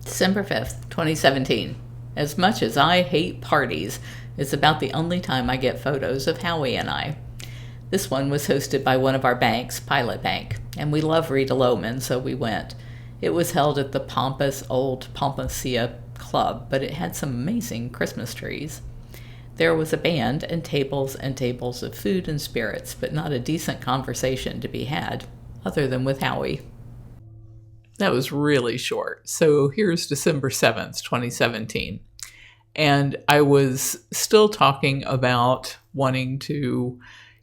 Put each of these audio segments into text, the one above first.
December 5th, 2017. As much as I hate parties, it's about the only time I get photos of Howie and I. This one was hosted by one of our banks, Pilot Bank, and we love Rita Loweman, so we went. It was held at the pompous old Palma Ceia Club, but it had some amazing Christmas trees. There was a band and tables of food and spirits, but not a decent conversation to be had, other than with Howie. That was really short. So here's December 7th, 2017. And I was still talking about wanting to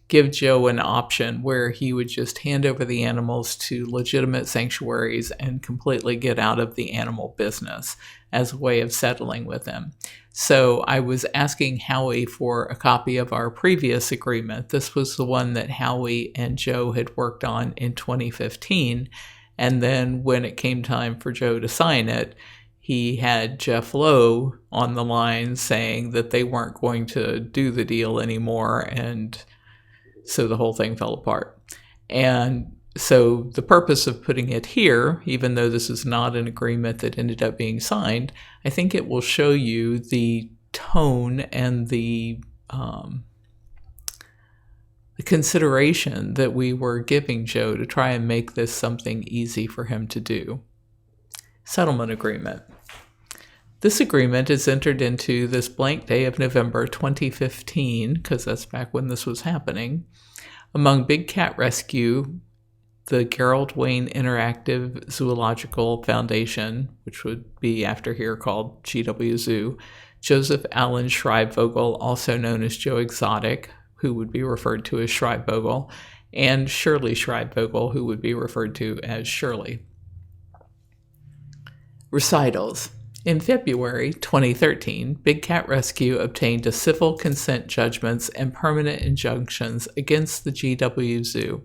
give Joe an option where he would just hand over the animals to legitimate sanctuaries and completely get out of the animal business as a way of settling with him. So I was asking Howie for a copy of our previous agreement. This was the one that Howie and Joe had worked on in 2015. And then when it came time for Joe to sign it, he had Jeff Lowe on the line saying that they weren't going to do the deal anymore. And so the whole thing fell apart. And so the purpose of putting it here, even though this is not an agreement that ended up being signed, I think it will show you the tone and the consideration that we were giving Joe to try and make this something easy for him to do. Settlement agreement. This agreement is entered into this blank day of November 2015, because that's back when this was happening, among Big Cat Rescue, the Garold Wayne Interactive Zoological Foundation, which would be after here called GW Zoo, Joseph Allen Schreibvogel, also known as Joe Exotic, who would be referred to as Schreibvogel, and Shirley Schreibvogel, who would be referred to as Shirley. Recitals. In February 2013, Big Cat Rescue obtained a civil consent judgments and permanent injunctions against the GW Zoo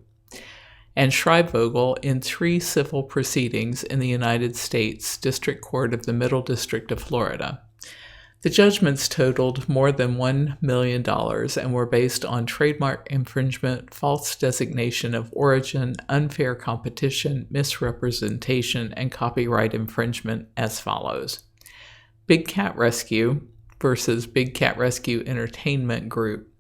and Schreibvogel in 3 civil proceedings in the United States District Court of the Middle District of Florida. The judgments totaled more than $1 million and were based on trademark infringement, false designation of origin, unfair competition, misrepresentation, and copyright infringement as follows. Big Cat Rescue versus Big Cat Rescue Entertainment Group.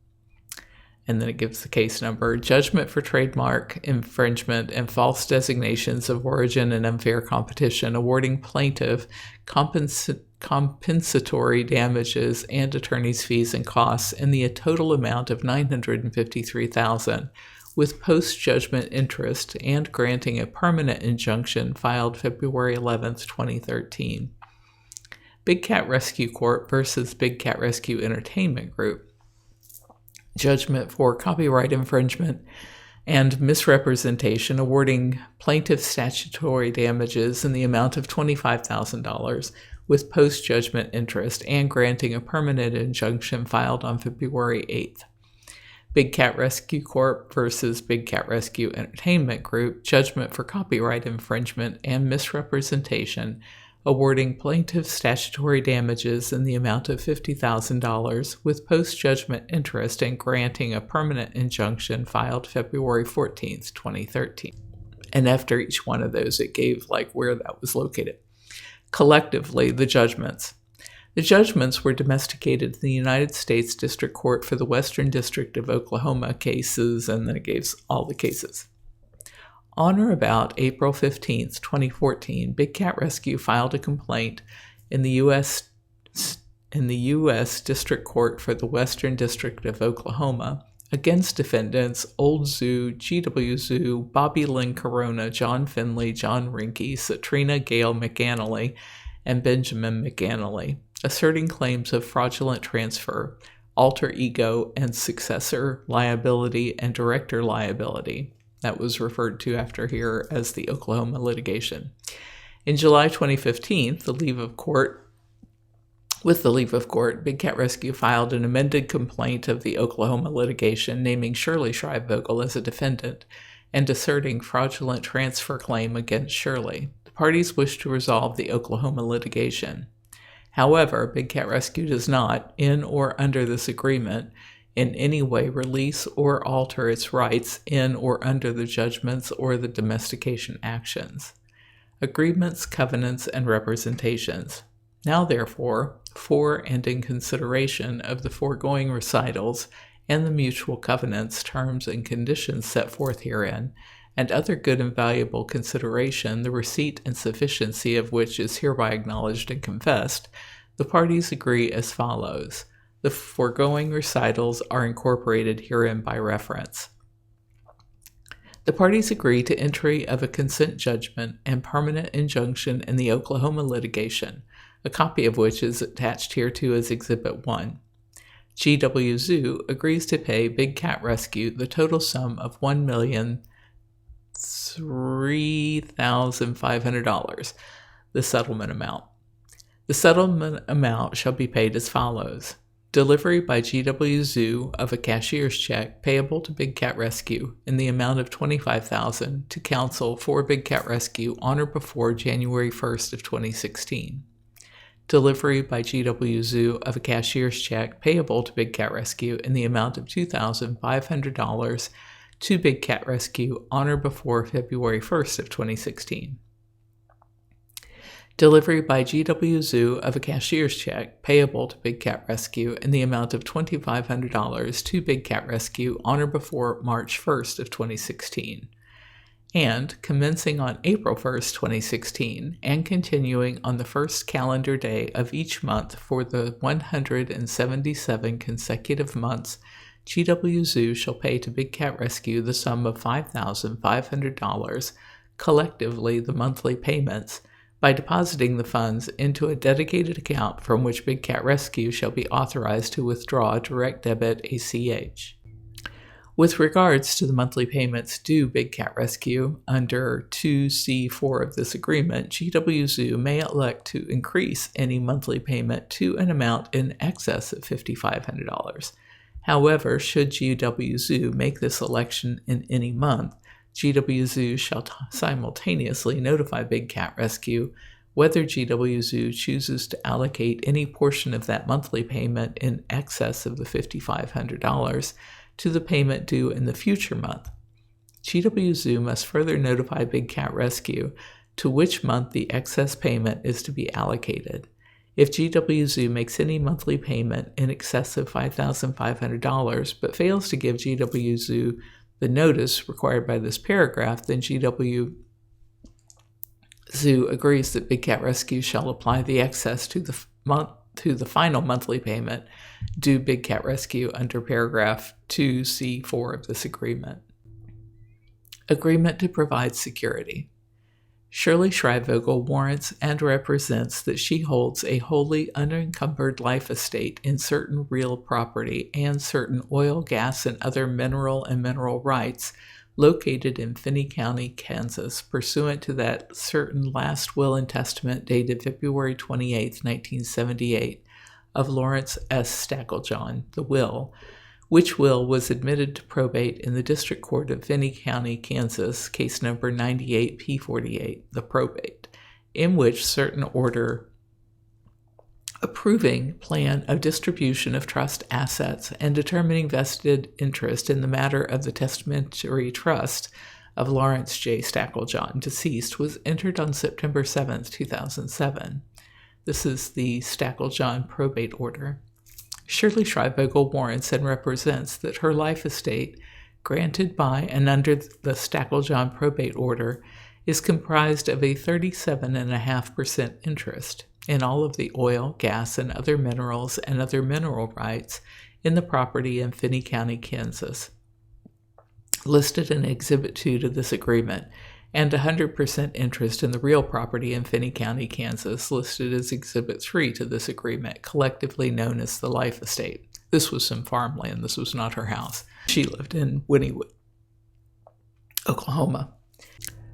And then it gives the case number. Judgment for trademark infringement and false designations of origin and unfair competition, awarding plaintiff compensatory damages and attorney's fees and costs in the total amount of $953,000, with post-judgment interest, and granting a permanent injunction filed February 11, 2013. Big Cat Rescue Corp versus Big Cat Rescue Entertainment Group. Judgment for copyright infringement and misrepresentation, awarding plaintiff statutory damages in the amount of $25,000 with post-judgment interest, and granting a permanent injunction filed on February 8th. Big Cat Rescue Corp versus Big Cat Rescue Entertainment Group, judgment for copyright infringement and misrepresentation, awarding plaintiff statutory damages in the amount of $50,000 with post-judgment interest, and granting a permanent injunction filed February 14th, 2013. And after each one of those, it gave where that was located. Collectively, the judgments. The judgments were domesticated in the United States District Court for the Western District of Oklahoma cases, and then it gave all the cases. On or about April 15, 2014, Big Cat Rescue filed a complaint in the U.S. District Court for the Western District of Oklahoma against defendants Old Zoo, GW Zoo, Bobby Lynn Corona, John Finley, John Rinke, Satrina Gail McAnally, and Benjamin McAnally, asserting claims of fraudulent transfer, alter ego, and successor liability and director liability. That was referred to after here as the Oklahoma litigation. In July 2015, with the leave of court, Big Cat Rescue filed an amended complaint of the Oklahoma litigation, naming Shirley Schreibvogel as a defendant and asserting fraudulent transfer claim against Shirley. The parties wish to resolve the Oklahoma litigation. However, Big Cat Rescue does not, in or under this agreement, in any way release or alter its rights in or under the judgments or the domestication actions. Agreements, covenants, and representations. Now therefore, for and in consideration of the foregoing recitals and the mutual covenants, terms, and conditions set forth herein, and other good and valuable consideration, the receipt and sufficiency of which is hereby acknowledged and confessed, the parties agree as follows. The foregoing recitals are incorporated herein by reference. The parties agree to entry of a consent judgment and permanent injunction in the Oklahoma litigation, a copy of which is attached hereto as Exhibit 1. G.W. Zoo agrees to pay Big Cat Rescue the total sum of $1,003,500, the settlement amount. The settlement amount shall be paid as follows. Delivery by G.W. Zoo of a cashier's check payable to Big Cat Rescue in the amount of $25,000 to counsel for Big Cat Rescue on or before January 1st of 2016. Delivery by G.W. Zoo of a cashier's check payable to Big Cat Rescue in the amount of $2,500 to Big Cat Rescue on or before February 1st of 2016. Delivery by G.W. Zoo of a cashier's check payable to Big Cat Rescue in the amount of $2,500 to Big Cat Rescue on or before March 1st of 2016. And commencing on April 1st, 2016, and continuing on the first calendar day of each month for the 177 consecutive months, G.W. Zoo shall pay to Big Cat Rescue the sum of $5,500, collectively the monthly payments, by depositing the funds into a dedicated account from which Big Cat Rescue shall be authorized to withdraw direct debit ACH. With regards to the monthly payments due Big Cat Rescue under 2C4 of this agreement, G.W. Zoo may elect to increase any monthly payment to an amount in excess of $5,500. However, should G.W. Zoo make this election in any month, G.W. Zoo shall simultaneously notify Big Cat Rescue whether G.W. Zoo chooses to allocate any portion of that monthly payment in excess of the $5,500 to the payment due in the future month. G.W. Zoo must further notify Big Cat Rescue to which month the excess payment is to be allocated. If G.W. Zoo makes any monthly payment in excess of $5,500 but fails to give G.W. Zoo the notice required by this paragraph, then G.W. Zoo agrees that Big Cat Rescue shall apply the excess to the final monthly payment due Big Cat Rescue under paragraph 2C4 of this agreement. Agreement to provide security. Shirley Schreibvogel warrants and represents that she holds a wholly unencumbered life estate in certain real property and certain oil, gas, and other mineral and mineral rights located in Finney County, Kansas, pursuant to that certain last will and testament dated February 28, 1978, of Lawrence S. Stacklejohn, the will, which will was admitted to probate in the District Court of Finney County, Kansas, case number 98P48, the probate, in which certain order approving plan of distribution of trust assets and determining vested interest in the matter of the testamentary trust of Lawrence J. Stacklejohn, deceased, was entered on September 7, 2007. This is the Stacklejohn probate order. Shirley Schreibvogel warrants and represents that her life estate, granted by and under the Stacklejohn probate order, is comprised of a 37.5% interest in all of the oil, gas, and other minerals and other mineral rights in the property in Finney County, Kansas, listed in Exhibit 2 to this agreement, and 100% interest in the real property in Finney County, Kansas, listed as Exhibit 3 to this agreement, collectively known as the life estate. This was some farmland. This was not her house. She lived in Wynnewood, Oklahoma.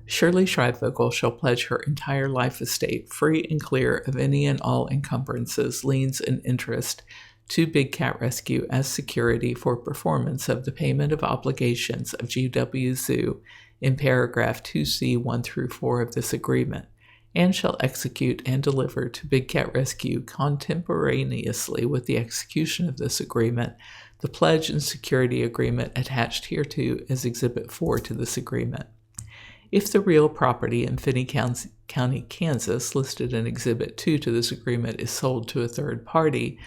Shirley Schreibvogel shall pledge her entire life estate, free and clear of any and all encumbrances, liens, and interest, to Big Cat Rescue as security for performance of the payment of obligations of G.W. Zoo in paragraph 2C1 through 4 of this agreement, and shall execute and deliver to Big Cat Rescue contemporaneously with the execution of this agreement the pledge and security agreement attached hereto as Exhibit 4 to this agreement. If the real property in Finney County, Kansas, listed in Exhibit 2 to this agreement, is sold to a third party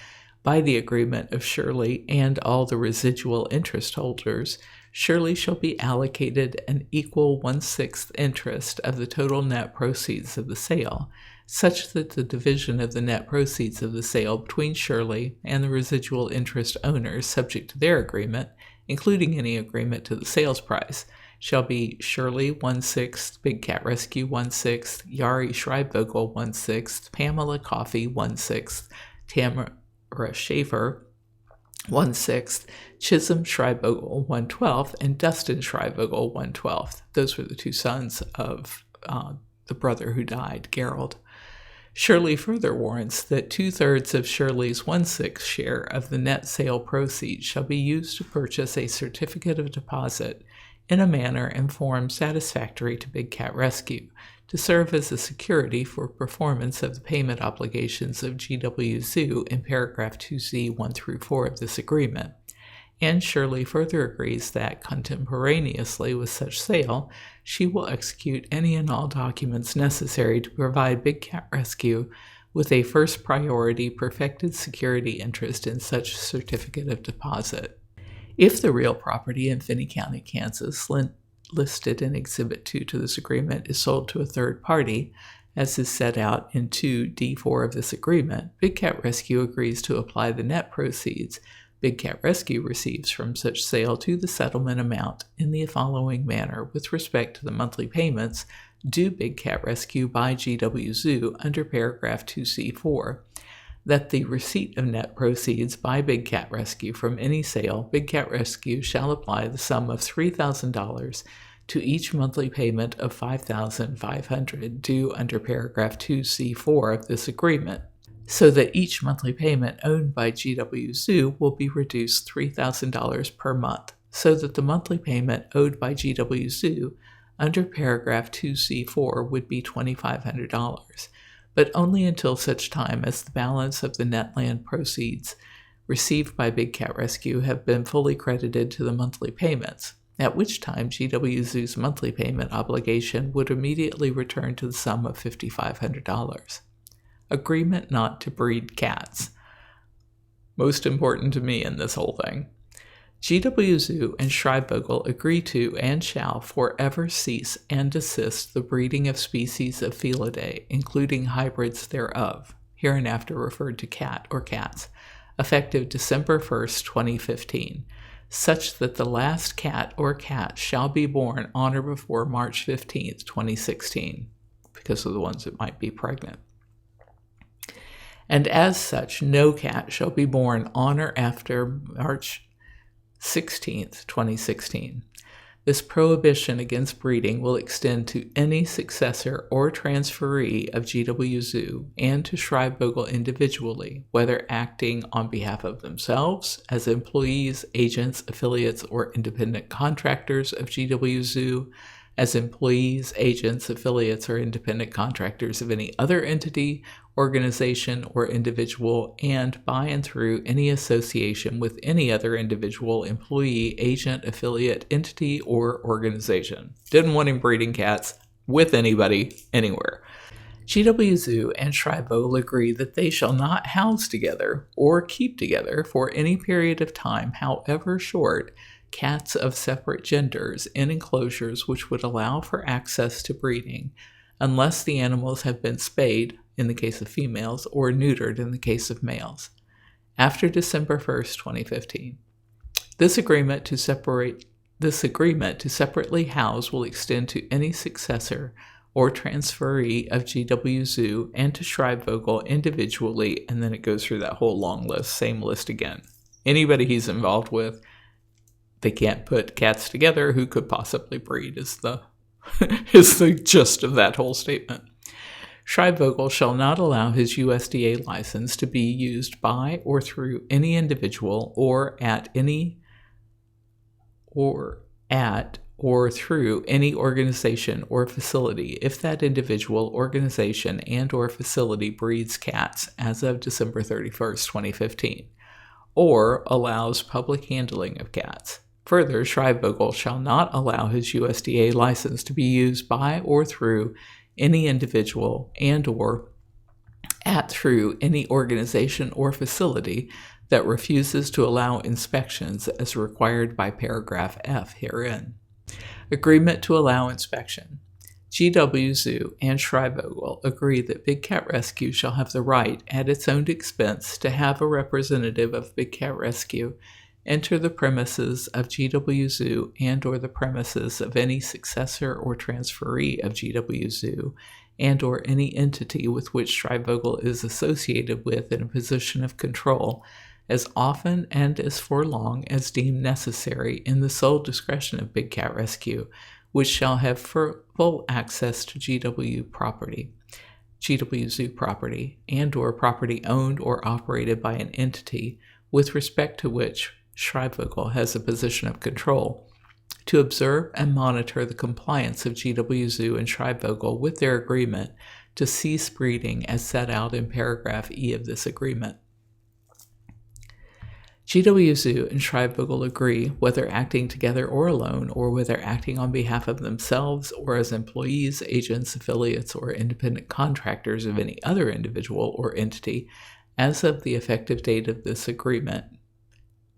by the agreement of Shirley and all the residual interest holders, Shirley shall be allocated an equal 1/6 interest of the total net proceeds of the sale, such that the division of the net proceeds of the sale between Shirley and the residual interest owners subject to their agreement, including any agreement to the sales price, shall be Shirley 1/6, Big Cat Rescue 1/6, Shirley Schreibvogel 1/6, Pamela Coffey 1/6, Tamara Schaefer 1/6, Chisholm Schreibvogel 1/12, and Dustin Schreibvogel 1/12. Those were the two sons of the brother who died, Garold. Shirley further warrants that 2/3 of Shirley's 1/6 share of the net sale proceeds shall be used to purchase a certificate of deposit in a manner and form satisfactory to Big Cat Rescue, to serve as a security for performance of the payment obligations of GW Zoo in paragraph 2C 1 through 4 of this agreement. And Shirley further agrees that, contemporaneously with such sale, she will execute any and all documents necessary to provide Big Cat Rescue with a first priority perfected security interest in such certificate of deposit. If the real property in Finney County, Kansas, listed in Exhibit 2 to this agreement, is sold to a third party, as is set out in 2D4 of this agreement, Big Cat Rescue agrees to apply the net proceeds Big Cat Rescue receives from such sale to the settlement amount in the following manner with respect to the monthly payments due Big Cat Rescue by GW Zoo under paragraph 2C4. That the receipt of net proceeds by Big Cat Rescue from any sale, Big Cat Rescue shall apply the sum of $3,000 to each monthly payment of $5,500 due under paragraph 2C4 of this agreement, so that each monthly payment owned by GW Zoo will be reduced $3,000 per month, so that the monthly payment owed by GW Zoo under paragraph 2C4 would be $2,500. But only until such time as the balance of the net land proceeds received by Big Cat Rescue have been fully credited to the monthly payments, at which time GW Zoo's monthly payment obligation would immediately return to the sum of $5,500. Agreement not to breed cats. Most important to me in this whole thing. GW Zoo and Schreibvogel agree to and shall forever cease and desist the breeding of species of Felidae, including hybrids thereof, hereinafter referred to cat or cats, effective December 1st, 2015, such that the last cat or cat shall be born on or before March 15th, 2016, because of the ones that might be pregnant. And as such, no cat shall be born on or after March 16th, 2016. This prohibition against breeding will extend to any successor or transferee of GW Zoo and to Schreibvogel individually, whether acting on behalf of themselves, as employees, agents, affiliates, or independent contractors of GW Zoo, as employees, agents, affiliates, or independent contractors of any other entity, organization, or individual, and by and through any association with any other individual, employee, agent, affiliate, entity, or organization. Didn't want him breeding cats with anybody, anywhere. GW Zoo and Schreibvogel agree that they shall not house together or keep together for any period of time, however short, cats of separate genders in enclosures which would allow for access to breeding, unless the animals have been spayed, in the case of females, or neutered in the case of males, after December 1st, 2015. This agreement to separately house will extend to any successor or transferee of GW Zoo and to Schreibvogel individually, and then it goes through that whole long list, same list again. Anybody he's involved with, they can't put cats together who could possibly breed is the gist of that whole statement. Schreibvogel shall not allow his USDA license to be used by or through any individual or through any organization or facility if that individual, organization, and or facility breeds cats as of December 31st, 2015, or allows public handling of cats. Further, Schreibvogel shall not allow his USDA license to be used by or through any individual and or through any organization or facility that refuses to allow inspections as required by paragraph F herein. Agreement to allow inspection. GW Zoo and Schreibvogel agree that Big Cat Rescue shall have the right, at its own expense, to have a representative of Big Cat Rescue enter the premises of GW Zoo and or the premises of any successor or transferee of GW Zoo and or any entity with which Schreibvogel is associated with in a position of control as often and as for long as deemed necessary in the sole discretion of Big Cat Rescue, which shall have full access to GW Zoo property, and or property owned or operated by an entity with respect to which Schreibvogel has a position of control, to observe and monitor the compliance of GW Zoo and Schreibvogel with their agreement to cease breeding as set out in paragraph E of this agreement. GW Zoo and Schreibvogel agree, whether acting together or alone, or whether acting on behalf of themselves or as employees, agents, affiliates, or independent contractors of any other individual or entity, as of the effective date of this agreement,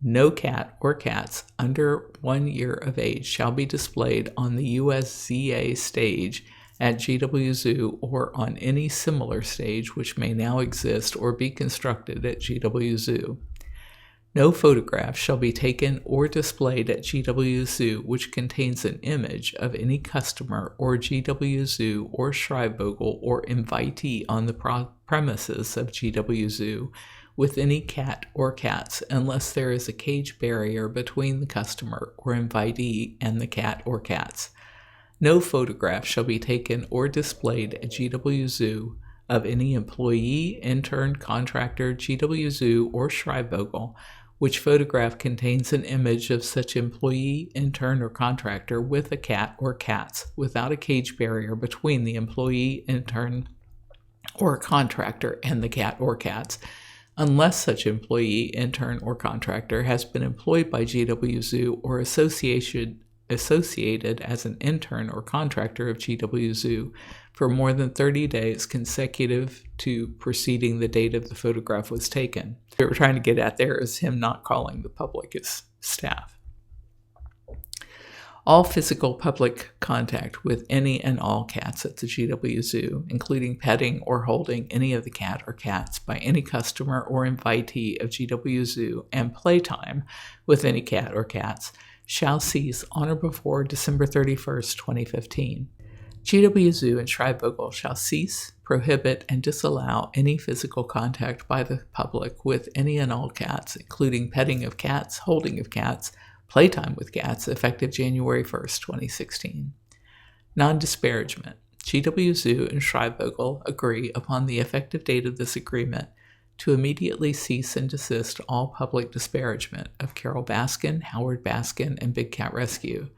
no cat or cats under 1 year of age shall be displayed on the USZA stage at GW Zoo or on any similar stage which may now exist or be constructed at GW Zoo. No photograph shall be taken or displayed at GW Zoo which contains an image of any customer or GW Zoo or Schreibvogel or invitee on the premises of GW Zoo with any cat or cats unless there is a cage barrier between the customer or invitee and the cat or cats. No photograph shall be taken or displayed at GW Zoo of any employee, intern, contractor, GW Zoo, or Schreibvogel, which photograph contains an image of such employee, intern, or contractor with a cat or cats, without a cage barrier between the employee, intern, or contractor and the cat or cats, unless such employee, intern, or contractor has been employed by GW Zoo or associated as an intern or contractor of GW Zoo for more than 30 days consecutive to preceding the date of the photograph was taken. What we're trying to get at there is him not calling the public as staff. All physical public contact with any and all cats at the GW Zoo, including petting or holding any of the cat or cats by any customer or invitee of GW Zoo, and playtime with any cat or cats, shall cease on or before December 31st, 2015. GW Zoo and Schreibvogel shall cease, prohibit, and disallow any physical contact by the public with any and all cats, including petting of cats, holding of cats, playtime with cats, effective January 1st, 2016. Non-disparagement. GW Zoo and Schreibvogel agree upon the effective date of this agreement to immediately cease and desist all public disparagement of Carole Baskin, Howard Baskin, and Big Cat Rescue.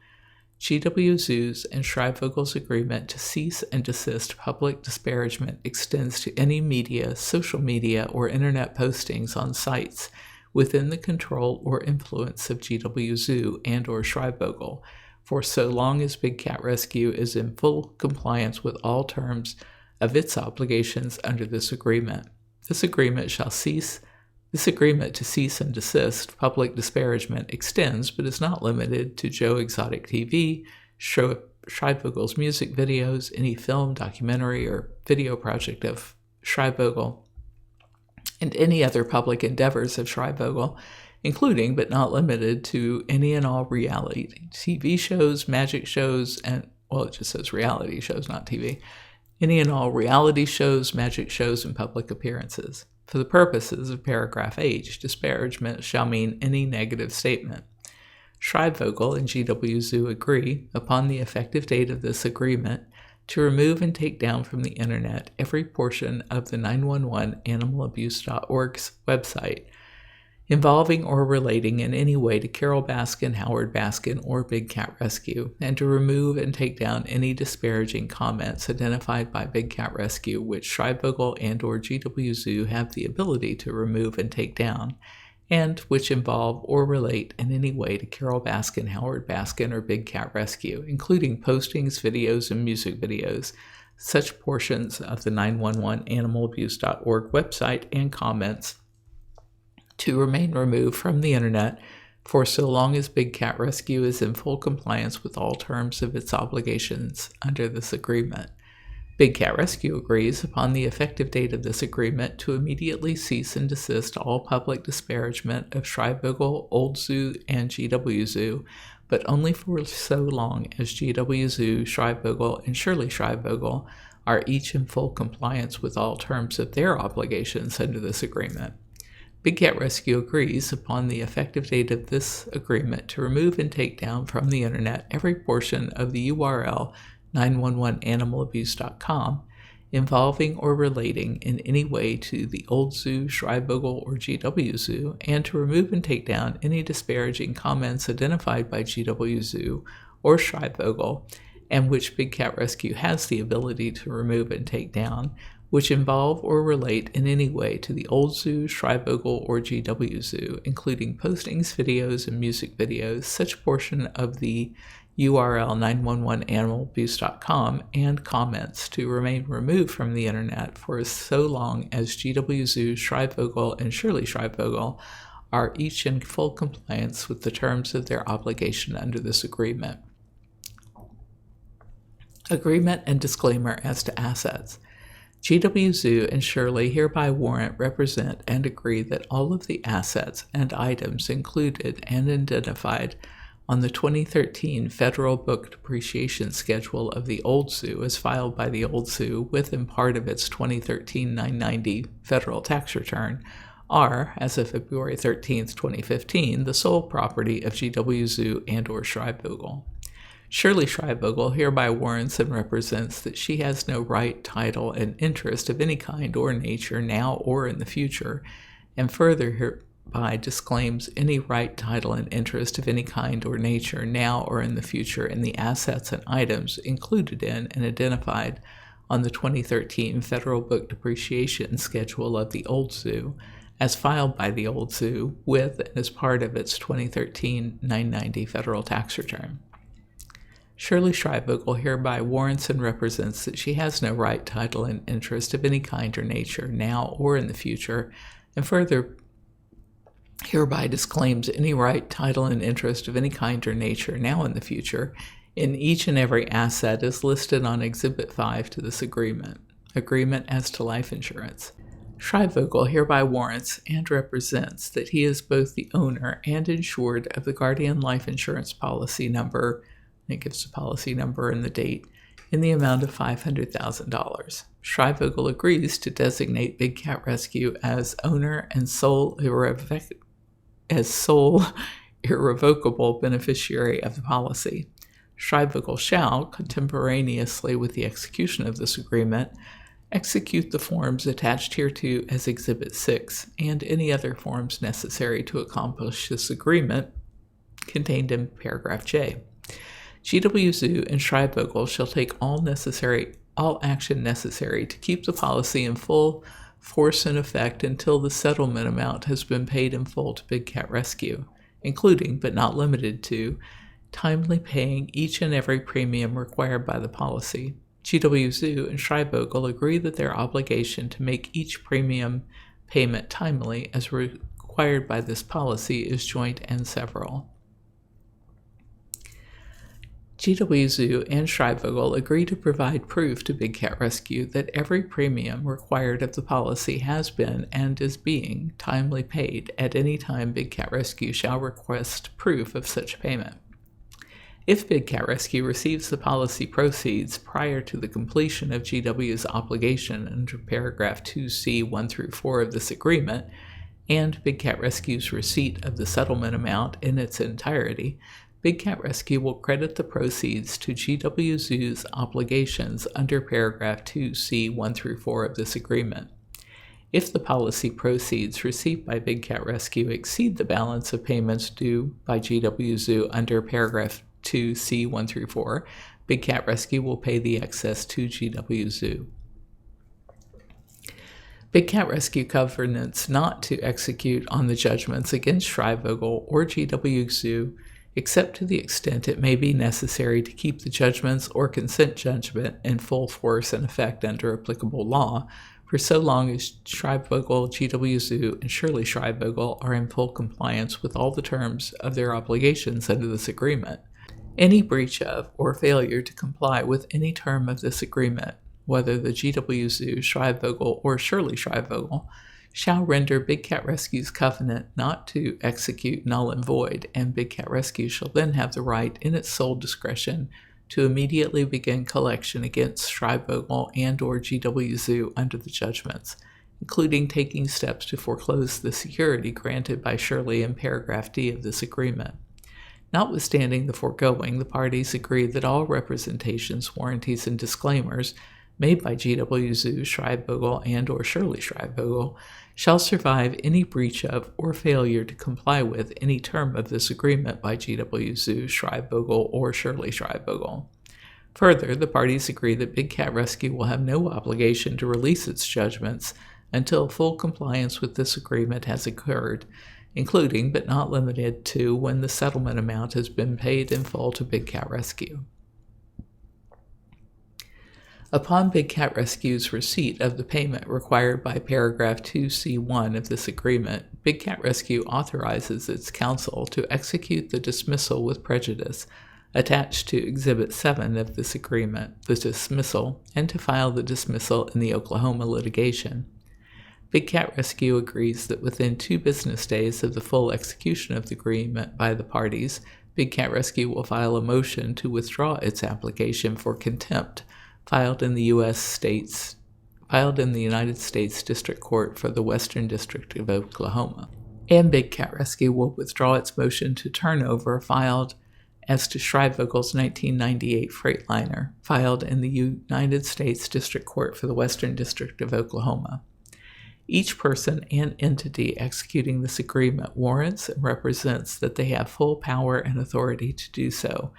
GW Zoo's and Schreibvogel's agreement to cease and desist public disparagement extends to any media, social media, or internet postings on sites within the control or influence of GW Zoo and or Schreibvogel, for so long as Big Cat Rescue is in full compliance with all terms of its obligations under this agreement. This agreement to cease and desist public disparagement extends, but is not limited to Joe Exotic TV, Schreibvogel's music videos, any film, documentary, or video project of Schreibvogel, and any other public endeavors of Schreibvogel, including but not limited to any and all reality TV shows, magic shows, and, well, it just says reality shows, not TV, any and all reality shows, magic shows, and public appearances. For the purposes of paragraph H, disparagement shall mean any negative statement. Schreibvogel and GW Zoo agree, upon the effective date of this agreement, to remove and take down from the internet every portion of the 911animalabuse.org's website involving or relating in any way to Carole Baskin, Howard Baskin, or Big Cat Rescue, and to remove and take down any disparaging comments identified by Big Cat Rescue which Schreibvogel and or GW Zoo have the ability to remove and take down, and which involve or relate in any way to Carole Baskin, Howard Baskin, or Big Cat Rescue, including postings, videos, and music videos, such portions of the 911animalabuse.org website and comments to remain removed from the Internet for so long as Big Cat Rescue is in full compliance with all terms of its obligations under this agreement. Big Cat Rescue agrees, upon the effective date of this agreement, to immediately cease and desist all public disparagement of Schreibvogel, Old Zoo, and GW Zoo, but only for so long as GW Zoo, Schreibvogel, and Shirley Schreibvogel are each in full compliance with all terms of their obligations under this agreement. Big Cat Rescue agrees, upon the effective date of this agreement, to remove and take down from the Internet every portion of the URL 911animalabuse.com involving or relating in any way to the Old Zoo, Schreibvogel, or GW Zoo, and to remove and take down any disparaging comments identified by GW Zoo or Schreibvogel, and which Big Cat Rescue has the ability to remove and take down, which involve or relate in any way to the Old Zoo, Schreibvogel, or GW Zoo, including postings, videos, and music videos, such portion of the URL 911animalabuse.com, and comments to remain removed from the Internet for so long as GW Zoo, Schreibvogel, and Shirley Schreibvogel are each in full compliance with the terms of their obligation under this agreement. Agreement and disclaimer as to assets. GW Zoo and Shirley hereby warrant, represent, and agree that all of the assets and items included and identified on the 2013 Federal Book Depreciation Schedule of the Old Zoo, as filed by the Old Zoo with and part of its 2013 990 federal tax return, are, as of February 13, 2015, the sole property of GW Zoo and or Schreibvogel. Shirley Schreibvogel hereby warrants and represents that she has no right, title, and interest of any kind or nature now or in the future, and further hereby disclaims any right, title, and interest of any kind or nature now or in the future in the assets and items included in and identified on the 2013 Federal Book Depreciation Schedule of the Old Zoo, as filed by the Old Zoo with and as part of its 2013 990 federal tax return. Shirley Schreibvogel hereby warrants and represents that she has no right, title, and interest of any kind or nature now or in the future, and further hereby disclaims any right, title, and interest of any kind or nature now in the future in each and every asset as listed on Exhibit 5 to this agreement as to life insurance. Schreibvogel hereby warrants and represents that he is both the owner and insured of the Guardian Life Insurance Policy Number, and it gives the policy number and the date, in the amount of $500,000. Schreibvogel agrees to designate Big Cat Rescue as owner and sole irrevocable beneficiary of the policy. Schreibvogel shall, contemporaneously with the execution of this agreement, execute the forms attached hereto as Exhibit 6 and any other forms necessary to accomplish this agreement contained in paragraph J. GW Zoo and Schreibvogel shall take all action necessary to keep the policy in full force and effect until the settlement amount has been paid in full to Big Cat Rescue, including, but not limited to, timely paying each and every premium required by the policy. GW Zoo and Schreibvogel agree that their obligation to make each premium payment timely as required by this policy is joint and several. GW Zoo and Schreibvogel agree to provide proof to Big Cat Rescue that every premium required of the policy has been and is being timely paid at any time Big Cat Rescue shall request proof of such payment. If Big Cat Rescue receives the policy proceeds prior to the completion of GW's obligation under paragraph 2C 1 through 4 of this agreement, and Big Cat Rescue's receipt of the settlement amount in its entirety, Big Cat Rescue will credit the proceeds to GW Zoo's obligations under paragraph 2C 1 through 4 of this agreement. If the policy proceeds received by Big Cat Rescue exceed the balance of payments due by GW Zoo under paragraph 2C 1 through 4, Big Cat Rescue will pay the excess to GW Zoo. Big Cat Rescue covenants not to execute on the judgments against Schreibvogel or GW Zoo except to the extent it may be necessary to keep the judgments or consent judgment in full force and effect under applicable law, for so long as Schreibvogel, G.W. Zoo, and Shirley Schreibvogel are in full compliance with all the terms of their obligations under this agreement. Any breach of or failure to comply with any term of this agreement, whether the G.W. Zoo, Schreibvogel, or Shirley Schreibvogel, shall render Big Cat Rescue's covenant not to execute null and void, and Big Cat Rescue shall then have the right, in its sole discretion, to immediately begin collection against Schreibvogel and or G.W. Zoo under the judgments, including taking steps to foreclose the security granted by Shirley in paragraph D of this agreement. Notwithstanding the foregoing, the parties agree that all representations, warranties, and disclaimers made by G.W. Zoo, Schreibvogel, and or Shirley Schreibvogel shall survive any breach of or failure to comply with any term of this agreement by G.W. Zoo, Schreibvogel, or Shirley Schreibvogel. Further, the parties agree that Big Cat Rescue will have no obligation to release its judgments until full compliance with this agreement has occurred, including but not limited to when the settlement amount has been paid in full to Big Cat Rescue. Upon Big Cat Rescue's receipt of the payment required by paragraph 2C1 of this agreement, Big Cat Rescue authorizes its counsel to execute the dismissal with prejudice attached to Exhibit 7 of this agreement, the dismissal, and to file the dismissal in the Oklahoma litigation. Big Cat Rescue agrees that within 2 business days of the full execution of the agreement by the parties, Big Cat Rescue will file a motion to withdraw its application for contempt filed in the United States District Court for the Western District of Oklahoma. And Big Cat Rescue will withdraw its motion to turn over filed as to Schreibvogel's 1998 Freightliner, filed in the United States District Court for the Western District of Oklahoma. Each person and entity executing this agreement warrants and represents that they have full power and authority to do so,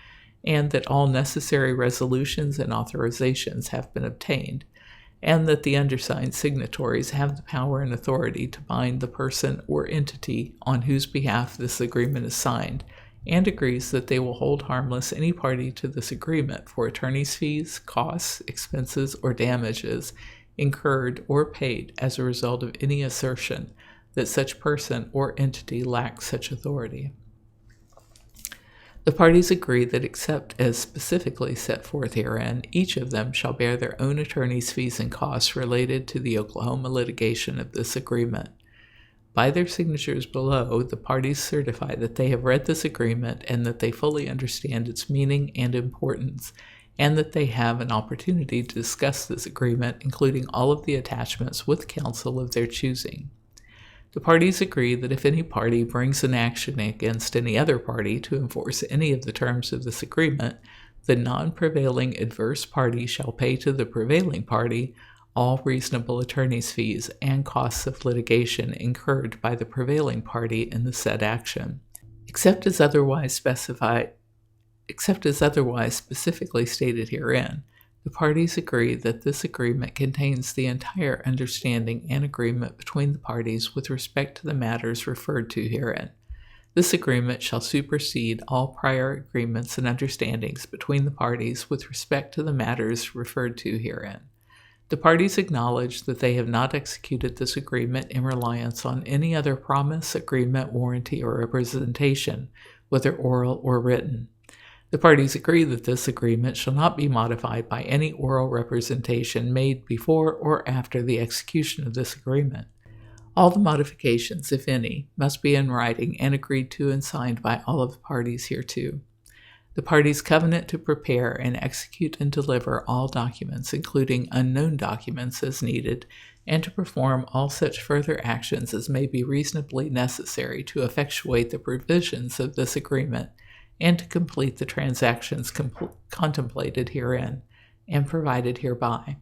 and that all necessary resolutions and authorizations have been obtained, and that the undersigned signatories have the power and authority to bind the person or entity on whose behalf this agreement is signed, and agrees that they will hold harmless any party to this agreement for attorney's fees, costs, expenses, or damages incurred or paid as a result of any assertion that such person or entity lacks such authority. The parties agree that except as specifically set forth herein, each of them shall bear their own attorney's fees and costs related to the Oklahoma litigation of this agreement. By their signatures below, the parties certify that they have read this agreement and that they fully understand its meaning and importance, and that they have an opportunity to discuss this agreement, including all of the attachments, with counsel of their choosing. The parties agree that if any party brings an action against any other party to enforce any of the terms of this agreement, the non-prevailing adverse party shall pay to the prevailing party all reasonable attorney's fees and costs of litigation incurred by the prevailing party in the said action, except as otherwise specifically stated herein. The parties agree that this agreement contains the entire understanding and agreement between the parties with respect to the matters referred to herein. This agreement shall supersede all prior agreements and understandings between the parties with respect to the matters referred to herein. The parties acknowledge that they have not executed this agreement in reliance on any other promise, agreement, warranty, or representation, whether oral or written. The parties agree that this agreement shall not be modified by any oral representation made before or after the execution of this agreement. All the modifications, if any, must be in writing and agreed to and signed by all of the parties hereto. The parties covenant to prepare and execute and deliver all documents, including unknown documents as needed, and to perform all such further actions as may be reasonably necessary to effectuate the provisions of this agreement and to complete the transactions contemplated herein and provided hereby.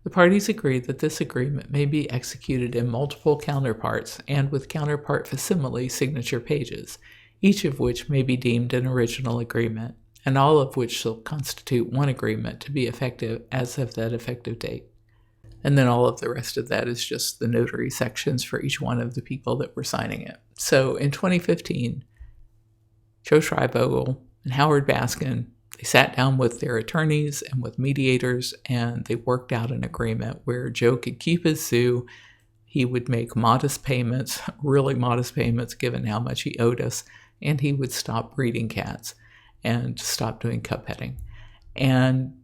The parties agree that this agreement may be executed in multiple counterparts and with counterpart facsimile signature pages, each of which may be deemed an original agreement, and all of which shall constitute one agreement to be effective as of that effective date. And then all of the rest of that is just the notary sections for each one of the people that were signing it. So in 2015, Joe Schreibvogel and Howard Baskin, they sat down with their attorneys and with mediators, and they worked out an agreement where Joe could keep his zoo. He would make modest payments, really modest payments given how much he owed us, and he would stop breeding cats and stop doing cup petting. And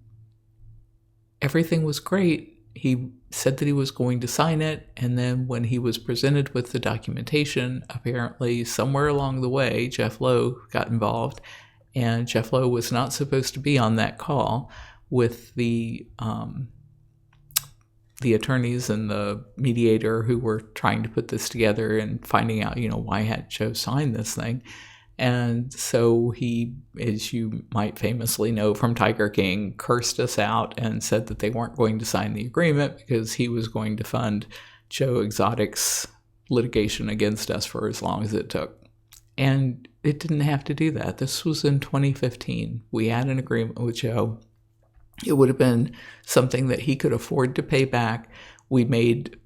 everything was great. He said that he was going to sign it, and then when he was presented with the documentation, apparently somewhere along the way, Jeff Lowe got involved, and Jeff Lowe was not supposed to be on that call with the attorneys and the mediator who were trying to put this together and finding out, why had Joe signed this thing. And so he, as you might famously know from Tiger King, cursed us out and said that they weren't going to sign the agreement because he was going to fund Joe Exotic's litigation against us for as long as it took. And it didn't have to do that. This was in 2015. We had an agreement with Joe. It would have been something that he could afford to pay back. We made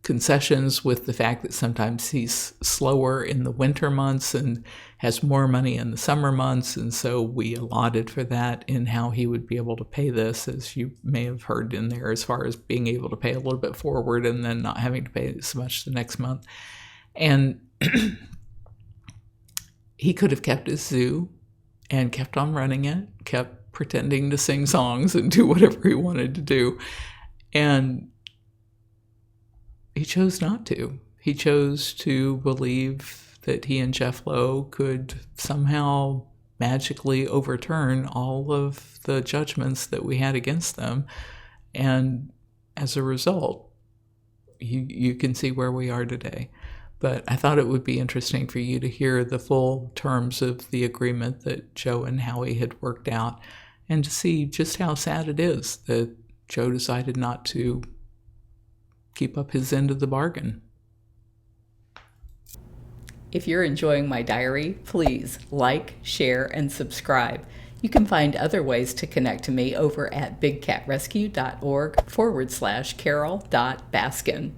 concessions with the fact that sometimes he's slower in the winter months and has more money in the summer months, and so we allotted for that in how he would be able to pay this, as you may have heard in there, as far as being able to pay a little bit forward and then not having to pay so much the next month. And he could have kept his zoo and kept on running it, kept pretending to sing songs and do whatever he wanted to do, and he chose not to. He chose to believe that he and Jeff Lowe could somehow magically overturn all of the judgments that we had against them. And as a result, you can see where we are today. But I thought it would be interesting for you to hear the full terms of the agreement that Joe and Howie had worked out, and to see just how sad it is that Joe decided not to keep up his end of the bargain. If you're enjoying my diary, please like, share, and subscribe. You can find other ways to connect to me over at bigcatrescue.org/Carole.Baskin.